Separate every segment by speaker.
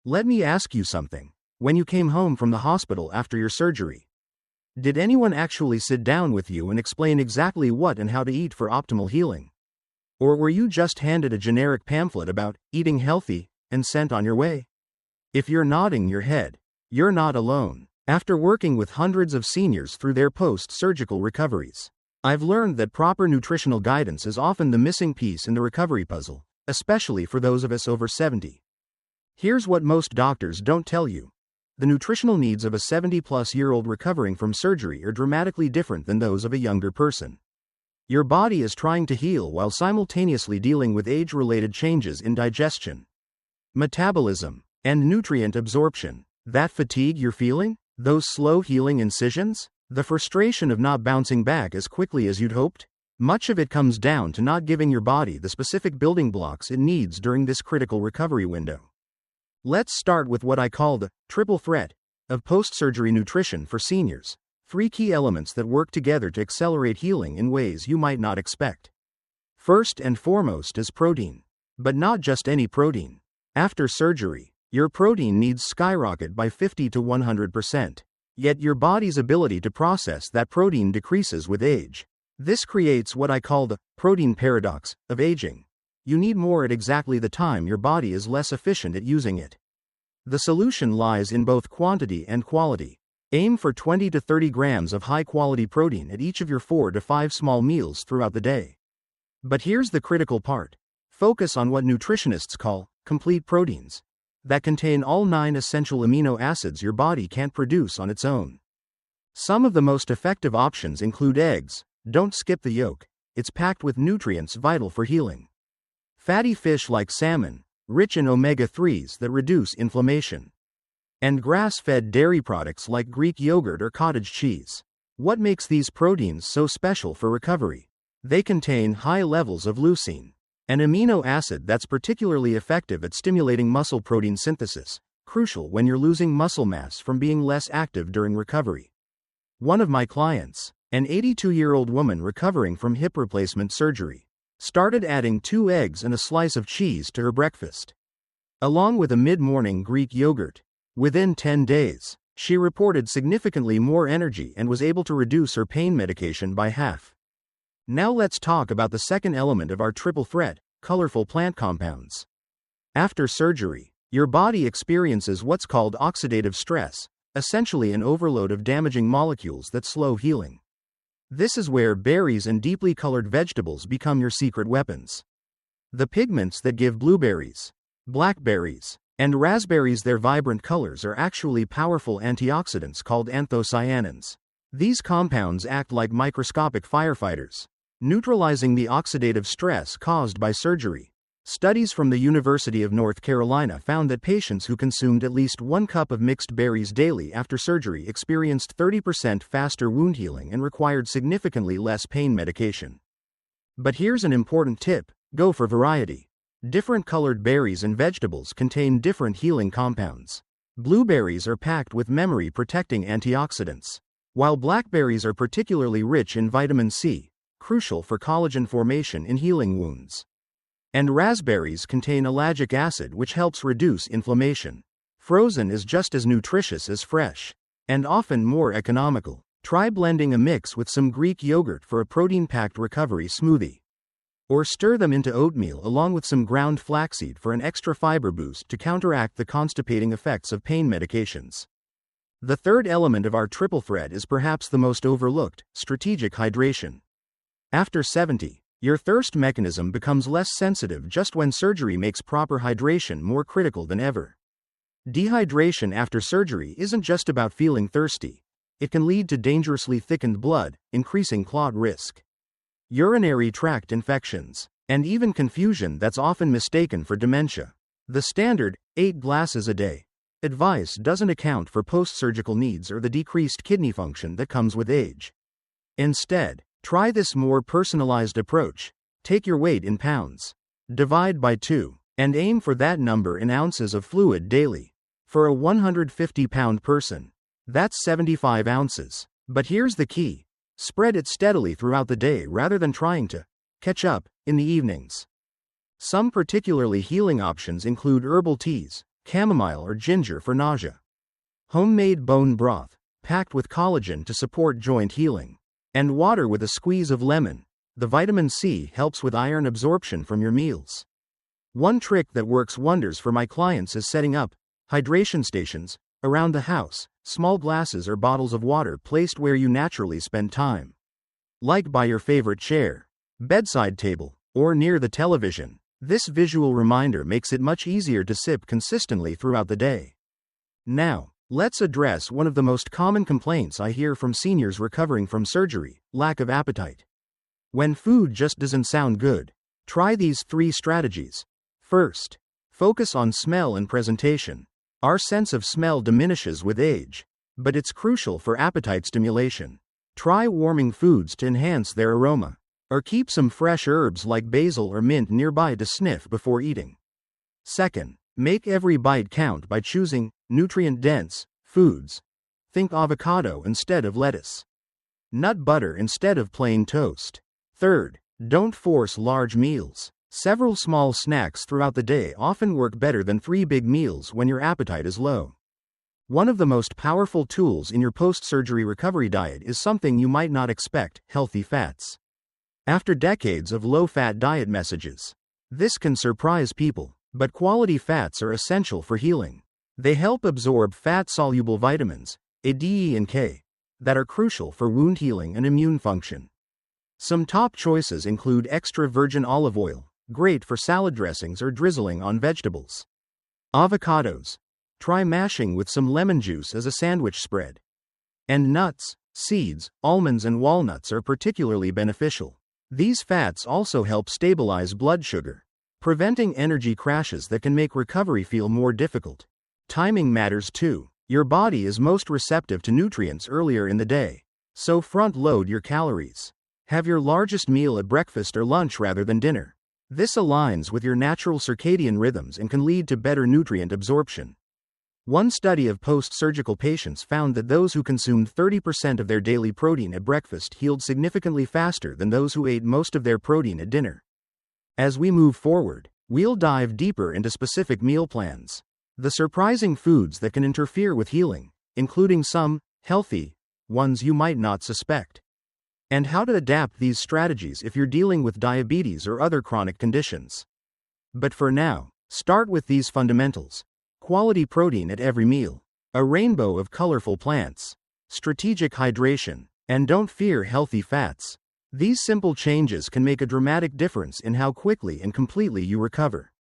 Speaker 1: Let me ask you something. When you came home from the hospital after your surgery, did anyone actually sit down with you and explain exactly what and how to eat for optimal healing? Or were you just handed a generic pamphlet about eating healthy and sent on your way? If you're nodding your head, you're not alone. After working with hundreds of seniors through their post-surgical recoveries, I've learned that proper nutritional guidance is often the missing piece in the recovery puzzle, especially for those of us over 70. Here's what most doctors don't tell you. The nutritional needs of a 70-plus-year-old recovering from surgery are dramatically different than those of a younger person. Your body is trying to heal while simultaneously dealing with age-related changes in digestion, metabolism, and nutrient absorption. That fatigue you're feeling? Those slow healing incisions? The frustration of not bouncing back as quickly as you'd hoped? Much of it comes down to not giving your body the specific building blocks it needs during this critical recovery window. Let's start with what I call the triple threat of post-surgery nutrition for seniors. 3 key elements that work together to accelerate healing in ways you might not expect. First and foremost is protein. But not just any protein. After surgery, your protein needs skyrocket by 50 to 100%. Yet your body's ability to process that protein decreases with age. This creates what I call the protein paradox of aging. You need more at exactly the time your body is less efficient at using it. The solution lies in both quantity and quality. Aim for 20 to 30 grams of high-quality protein at each of your 4 to 5 small meals throughout the day. But here's the critical part. Focus on what nutritionists call complete proteins, that contain all 9 essential amino acids your body can't produce on its own. Some of the most effective options include eggs. Don't skip the yolk. It's packed with nutrients vital for healing. Fatty fish like salmon, rich in omega-3s that reduce inflammation. And grass-fed dairy products like Greek yogurt or cottage cheese. What makes these proteins so special for recovery? They contain high levels of leucine, an amino acid that's particularly effective at stimulating muscle protein synthesis, crucial when you're losing muscle mass from being less active during recovery. One of my clients, an 82-year-old woman recovering from hip replacement surgery, started adding 2 eggs and a slice of cheese to her breakfast, along with a mid-morning Greek yogurt. Within 10 days, she reported significantly more energy and was able to reduce her pain medication by half. Now let's talk about the second element of our triple threat, colorful plant compounds. After surgery, your body experiences what's called oxidative stress, essentially an overload of damaging molecules that slow healing. This is where berries and deeply colored vegetables become your secret weapons. The pigments that give blueberries, blackberries, and raspberries their vibrant colors are actually powerful antioxidants called anthocyanins. These compounds act like microscopic firefighters, neutralizing the oxidative stress caused by surgery. Studies from the University of North Carolina found that patients who consumed at least 1 cup of mixed berries daily after surgery experienced 30% faster wound healing and required significantly less pain medication. But here's an important tip: go for variety. Different colored berries and vegetables contain different healing compounds. Blueberries are packed with memory-protecting antioxidants, while blackberries are particularly rich in vitamin C, crucial for collagen formation in healing wounds. And raspberries contain ellagic acid, which helps reduce inflammation. Frozen is just as nutritious as fresh, and often more economical. Try blending a mix with some Greek yogurt for a protein-packed recovery smoothie. Or stir them into oatmeal along with some ground flaxseed for an extra fiber boost to counteract the constipating effects of pain medications. The third element of our triple threat is perhaps the most overlooked: strategic hydration. After 70, your thirst mechanism becomes less sensitive just when surgery makes proper hydration more critical than ever. Dehydration after surgery isn't just about feeling thirsty. It can lead to dangerously thickened blood, increasing clot risk, urinary tract infections, and even confusion that's often mistaken for dementia. The standard 8 glasses a day advice doesn't account for post-surgical needs or the decreased kidney function that comes with age. Instead, try this more personalized approach. Take your weight in pounds, divide by 2, and aim for that number in ounces of fluid daily. For a 150-pound person, that's 75 ounces. But here's the key: spread it steadily throughout the day rather than trying to catch up in the evenings. Some particularly healing options include herbal teas, chamomile or ginger for nausea. Homemade bone broth, packed with collagen to support joint healing. And water with a squeeze of lemon. The vitamin C helps with iron absorption from your meals. One trick that works wonders for my clients is setting up hydration stations around the house, small glasses or bottles of water placed where you naturally spend time. Like by your favorite chair, bedside table, or near the television. This visual reminder makes it much easier to sip consistently throughout the day. Now, let's address one of the most common complaints I hear from seniors recovering from surgery: lack of appetite. When food just doesn't sound good, try these 3 strategies. First, focus on smell and presentation. Our sense of smell diminishes with age, but it's crucial for appetite stimulation. Try warming foods to enhance their aroma, or keep some fresh herbs like basil or mint nearby to sniff before eating. Second, make every bite count by choosing nutrient-dense foods. Think avocado instead of lettuce. Nut butter instead of plain toast. Third, don't force large meals. Several small snacks throughout the day often work better than 3 big meals when your appetite is low. One of the most powerful tools in your post-surgery recovery diet is something you might not expect: healthy fats. After decades of low-fat diet messages, this can surprise people, but quality fats are essential for healing. They help absorb fat-soluble vitamins, A, D, E, and K, that are crucial for wound healing and immune function. Some top choices include extra virgin olive oil, great for salad dressings or drizzling on vegetables. Avocados. Try mashing with some lemon juice as a sandwich spread. And nuts, seeds, almonds and walnuts are particularly beneficial. These fats also help stabilize blood sugar, preventing energy crashes that can make recovery feel more difficult. Timing matters too. Your body is most receptive to nutrients earlier in the day, so front-load your calories. Have your largest meal at breakfast or lunch rather than dinner. This aligns with your natural circadian rhythms and can lead to better nutrient absorption. One study of post-surgical patients found that those who consumed 30% of their daily protein at breakfast healed significantly faster than those who ate most of their protein at dinner. As we move forward, we'll dive deeper into specific meal plans, the surprising foods that can interfere with healing, including some healthy ones you might not suspect, and how to adapt these strategies if you're dealing with diabetes or other chronic conditions. But for now, start with these fundamentals: quality protein at every meal, a rainbow of colorful plants, strategic hydration, and don't fear healthy fats. These simple changes can make a dramatic difference in how quickly and completely you recover.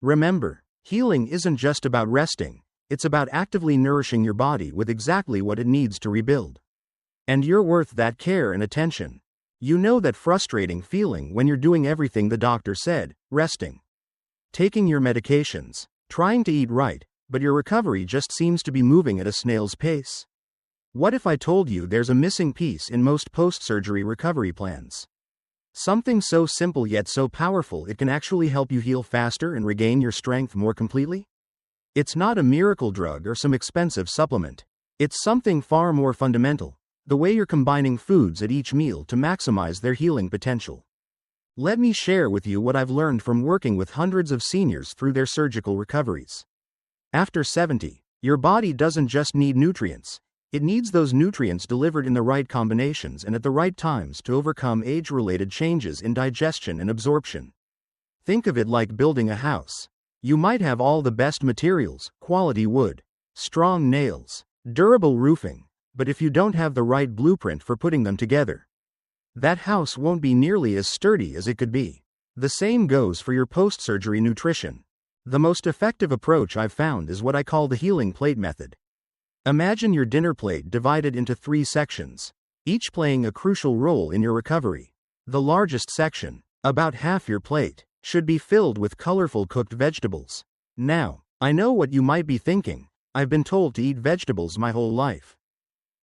Speaker 1: Remember, healing isn't just about resting, it's about actively nourishing your body with exactly what it needs to rebuild. And you're worth that care and attention. You know that frustrating feeling when you're doing everything the doctor said: resting, taking your medications, trying to eat right, but your recovery just seems to be moving at a snail's pace? What if I told you there's a missing piece in most post-surgery recovery plans? Something so simple yet so powerful it can actually help you heal faster and regain your strength more completely? It's not a miracle drug or some expensive supplement. It's something far more fundamental: the way you're combining foods at each meal to maximize their healing potential. Let me share with you what I've learned from working with hundreds of seniors through their surgical recoveries. After 70, your body doesn't just need nutrients, it needs those nutrients delivered in the right combinations and at the right times to overcome age-related changes in digestion and absorption. Think of it like building a house. You might have all the best materials, quality wood, strong nails, durable roofing, but if you don't have the right blueprint for putting them together, that house won't be nearly as sturdy as it could be. The same goes for your post-surgery nutrition. The most effective approach I've found is what I call the healing plate method. Imagine your dinner plate divided into 3 sections, each playing a crucial role in your recovery. The largest section, about half your plate, should be filled with colorful cooked vegetables. Now, I know what you might be thinking: I've been told to eat vegetables my whole life.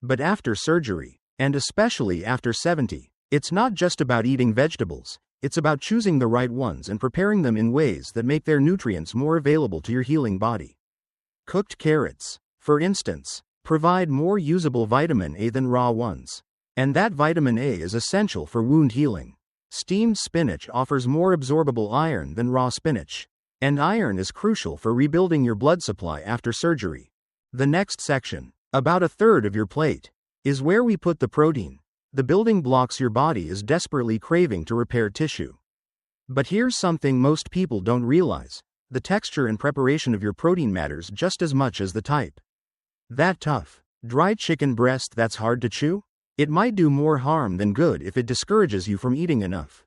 Speaker 1: But after surgery, and especially after 70, it's not just about eating vegetables, it's about choosing the right ones and preparing them in ways that make their nutrients more available to your healing body. Cooked carrots, for instance, provide more usable vitamin A than raw ones. And that vitamin A is essential for wound healing. Steamed spinach offers more absorbable iron than raw spinach. And iron is crucial for rebuilding your blood supply after surgery. The next section, about a third of your plate, is where we put the protein, the building blocks your body is desperately craving to repair tissue. But here's something most people don't realize: the texture and preparation of your protein matters just as much as the type. That tough, dry chicken breast that's hard to chew? It might do more harm than good if it discourages you from eating enough.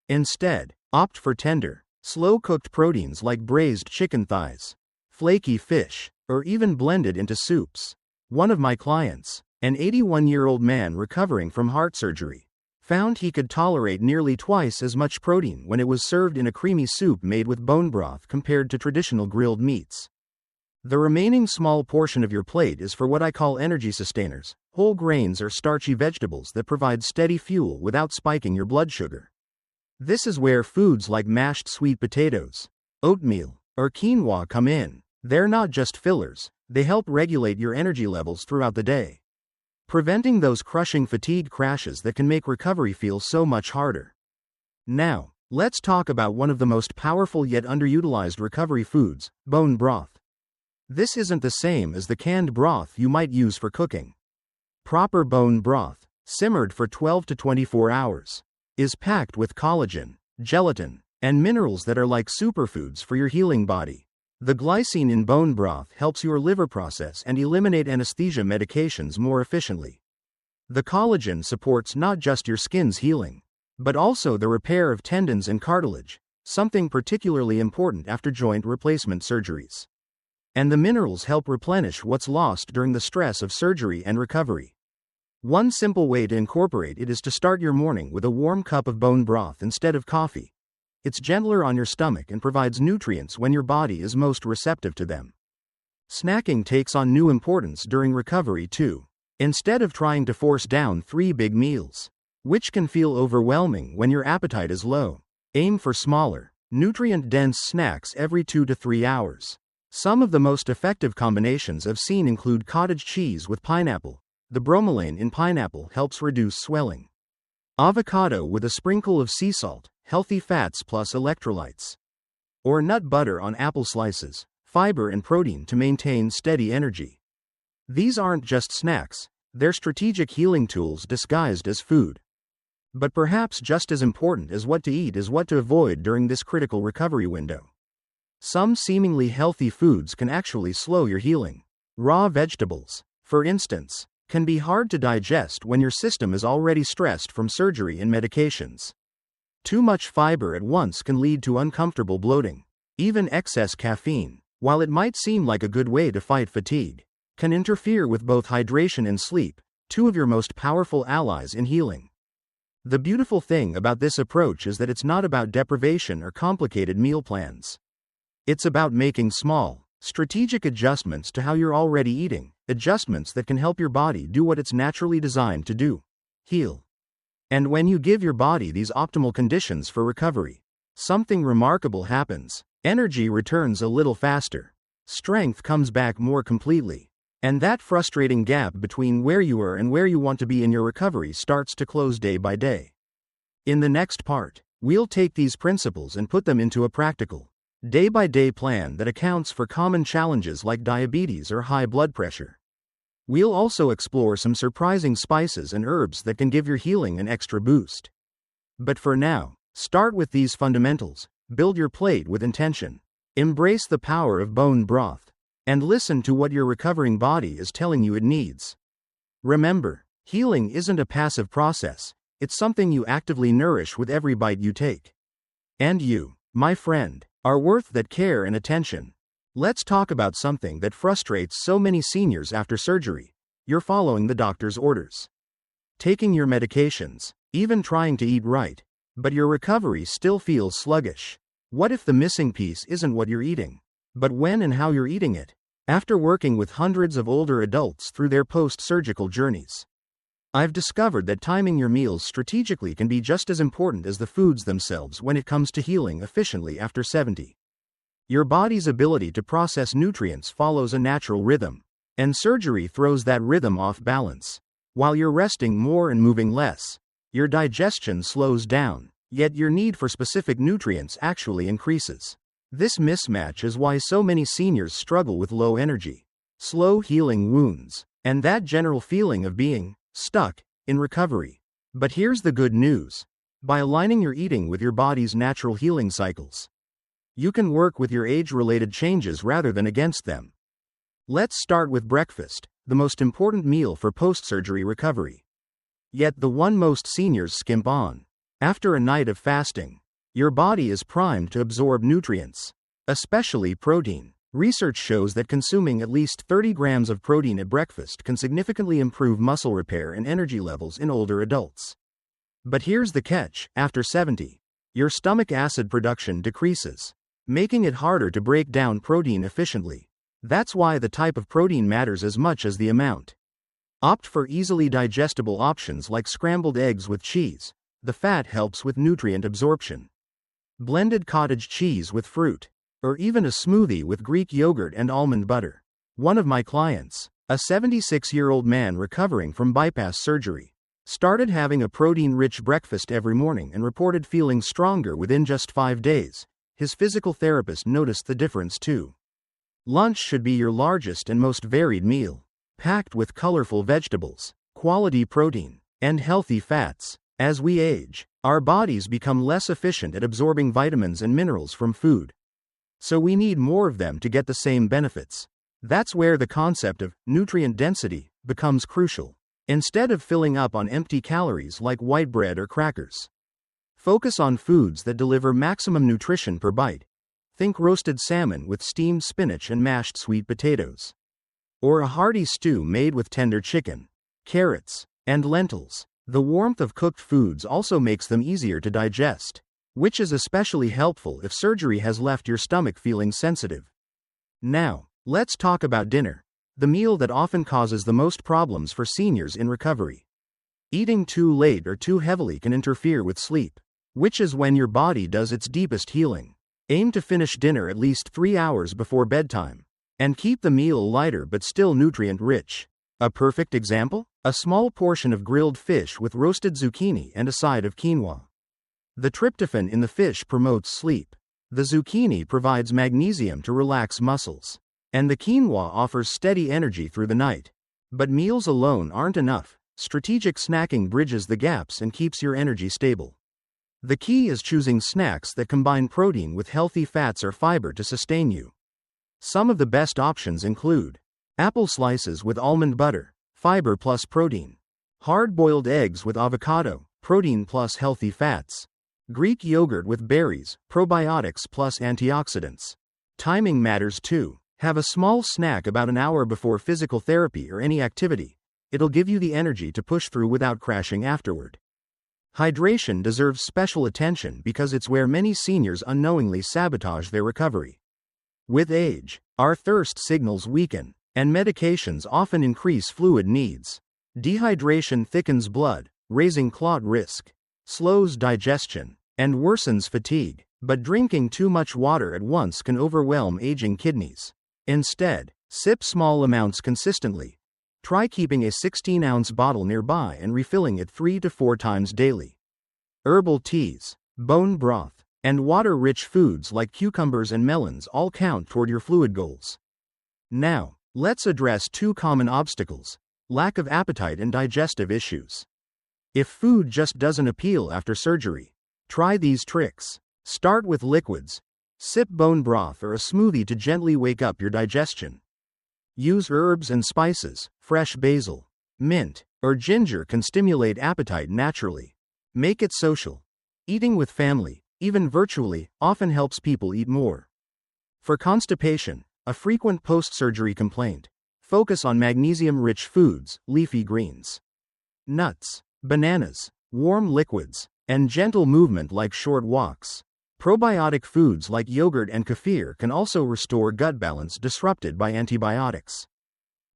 Speaker 1: Instead, opt for tender, slow-cooked proteins like braised chicken thighs, flaky fish, or even blended into soups. One of my clients, an 81-year-old man recovering from heart surgery, found he could tolerate nearly twice as much protein when it was served in a creamy soup made with bone broth compared to traditional grilled meats. The remaining small portion of your plate is for what I call energy sustainers, whole grains or starchy vegetables that provide steady fuel without spiking your blood sugar. This is where foods like mashed sweet potatoes, oatmeal, or quinoa come in. They're not just fillers, they help regulate your energy levels throughout the day, preventing those crushing fatigue crashes that can make recovery feel so much harder. Now, let's talk about one of the most powerful yet underutilized recovery foods: bone broth. This isn't the same as the canned broth you might use for cooking. Proper bone broth, simmered for 12 to 24 hours, is packed with collagen, gelatin, and minerals that are like superfoods for your healing body. The glycine in bone broth helps your liver process and eliminate anesthesia medications more efficiently. The collagen supports not just your skin's healing, but also the repair of tendons and cartilage, something particularly important after joint replacement surgeries. And the minerals help replenish what's lost during the stress of surgery and recovery. One simple way to incorporate it is to start your morning with a warm cup of bone broth instead of coffee. It's gentler on your stomach and provides nutrients when your body is most receptive to them. Snacking takes on new importance during recovery too. Instead of trying to force down 3 big meals, which can feel overwhelming when your appetite is low, aim for smaller, nutrient-dense snacks every 2 to 3 hours. Some of the most effective combinations I've seen include cottage cheese with pineapple. The bromelain in pineapple helps reduce swelling. Avocado with a sprinkle of sea salt, healthy fats plus electrolytes. Or nut butter on apple slices, fiber and protein to maintain steady energy. These aren't just snacks, they're strategic healing tools disguised as food. But perhaps just as important as what to eat is what to avoid during this critical recovery window. Some seemingly healthy foods can actually slow your healing. Raw vegetables, for instance, can be hard to digest when your system is already stressed from surgery and medications. Too much fiber at once can lead to uncomfortable bloating. Even excess caffeine, while it might seem like a good way to fight fatigue, can interfere with both hydration and sleep, two of your most powerful allies in healing. The beautiful thing about this approach is that it's not about deprivation or complicated meal plans. It's about making small, strategic adjustments to how you're already eating, adjustments that can help your body do what it's naturally designed to do: heal. And when you give your body these optimal conditions for recovery, something remarkable happens. Energy returns a little faster, strength comes back more completely, and that frustrating gap between where you are and where you want to be in your recovery starts to close day by day. In the next part, we'll take these principles and put them into a practical, day-by-day plan that accounts for common challenges like diabetes or high blood pressure. We'll also explore some surprising spices and herbs that can give your healing an extra boost. But for now, start with these fundamentals: build your plate with intention, embrace the power of bone broth, and listen to what your recovering body is telling you it needs. Remember, healing isn't a passive process, it's something you actively nourish with every bite you take. And you, my friend, are worth that care and attention. Let's talk about something that frustrates so many seniors after surgery: you're following the doctor's orders, taking your medications, even trying to eat right, but your recovery still feels sluggish. What if the missing piece isn't what you're eating, but when and how you're eating it? After working with hundreds of older adults through their post-surgical journeys, I've discovered that timing your meals strategically can be just as important as the foods themselves when it comes to healing efficiently after 70. Your body's ability to process nutrients follows a natural rhythm, and surgery throws that rhythm off balance. While you're resting more and moving less, your digestion slows down, yet your need for specific nutrients actually increases. This mismatch is why so many seniors struggle with low energy, slow healing wounds, and that general feeling of being stuck in recovery. But here's the good news. By aligning your eating with your body's natural healing cycles, you can work with your age-related changes rather than against them. Let's start with breakfast, the most important meal for post-surgery recovery. Yet the one most seniors skimp on. After a night of fasting, your body is primed to absorb nutrients, especially protein. Research shows that consuming at least 30 grams of protein at breakfast can significantly improve muscle repair and energy levels in older adults. But here's the catch: after 70, your stomach acid production decreases, making it harder to break down protein efficiently. That's why the type of protein matters as much as the amount. Opt for easily digestible options like scrambled eggs with cheese. The fat helps with nutrient absorption. Blended cottage cheese with fruit, or even a smoothie with Greek yogurt and almond butter. One of my clients, a 76-year-old man recovering from bypass surgery, started having a protein-rich breakfast every morning and reported feeling stronger within just 5 days. His physical therapist noticed the difference too. Lunch should be your largest and most varied meal, packed with colorful vegetables, quality protein, and healthy fats. As we age, our bodies become less efficient at absorbing vitamins and minerals from food. So we need more of them to get the same benefits. That's where the concept of nutrient density becomes crucial. Instead of filling up on empty calories like white bread or crackers, focus on foods that deliver maximum nutrition per bite. Think roasted salmon with steamed spinach and mashed sweet potatoes, or a hearty stew made with tender chicken, carrots, and lentils. The warmth of cooked foods also makes them easier to digest, which is especially helpful if surgery has left your stomach feeling sensitive. Now, let's talk about dinner, the meal that often causes the most problems for seniors in recovery. Eating too late or too heavily can interfere with sleep, which is when your body does its deepest healing. Aim to finish dinner at least 3 hours before bedtime, and keep the meal lighter but still nutrient-rich. A perfect example? A small portion of grilled fish with roasted zucchini and a side of quinoa. The tryptophan in the fish promotes sleep. The zucchini provides magnesium to relax muscles, and the quinoa offers steady energy through the night. But meals alone aren't enough. Strategic snacking bridges the gaps and keeps your energy stable. The key is choosing snacks that combine protein with healthy fats or fiber to sustain you. Some of the best options include apple slices with almond butter, fiber plus protein; hard-boiled eggs with avocado, protein plus healthy fats; Greek yogurt with berries, probiotics plus antioxidants. Timing matters too. Have a small snack about an hour before physical therapy or any activity. It'll give you the energy to push through without crashing afterward. Hydration deserves special attention because it's where many seniors unknowingly sabotage their recovery. With age, our thirst signals weaken, and medications often increase fluid needs. Dehydration thickens blood, raising clot risk, slows digestion, and worsens fatigue. But drinking too much water at once can overwhelm aging kidneys. Instead, sip small amounts consistently. Try keeping a 16-ounce bottle nearby and refilling it 3 to 4 times daily. Herbal teas, bone broth, and water-rich foods like cucumbers and melons all count toward your fluid goals. Now, let's address 2 common obstacles: lack of appetite and digestive issues. If food just doesn't appeal after surgery, try these tricks. Start with liquids. Sip bone broth or a smoothie to gently wake up your digestion. Use herbs and spices. Fresh basil, mint, or ginger can stimulate appetite naturally. Make it social. Eating with family, even virtually, often helps people eat more. For constipation, a frequent post-surgery complaint, focus on magnesium-rich foods, leafy greens, nuts, bananas, warm liquids, and gentle movement like short walks. Probiotic foods like yogurt and kefir can also restore gut balance disrupted by antibiotics.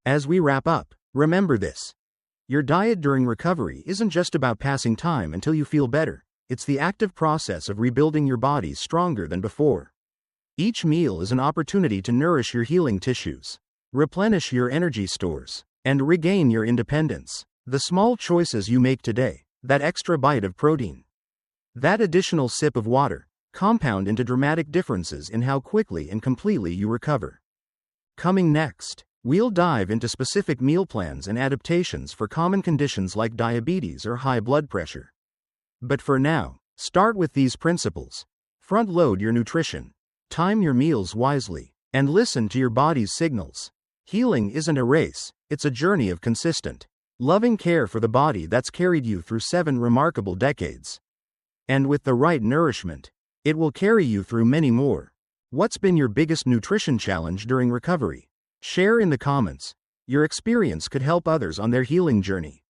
Speaker 1: As we wrap up, remember this: your diet during recovery isn't just about passing time until you feel better. It's the active process of rebuilding your body stronger than before. Each meal is an opportunity to nourish your healing tissues, replenish your energy stores, and regain your independence. The small choices you make today, that extra bite of protein, that additional sip of water, compound into dramatic differences in how quickly and completely you recover. Coming next, we'll dive into specific meal plans and adaptations for common conditions like diabetes or high blood pressure. But for now, start with these principles. Front-load your nutrition, time your meals wisely, and listen to your body's signals. Healing isn't a race, it's a journey of consistent, loving care for the body that's carried you through 7 remarkable decades. And with the right nourishment, it will carry you through many more. What's been your biggest nutrition challenge during recovery? Share in the comments. Your experience could help others on their healing journey.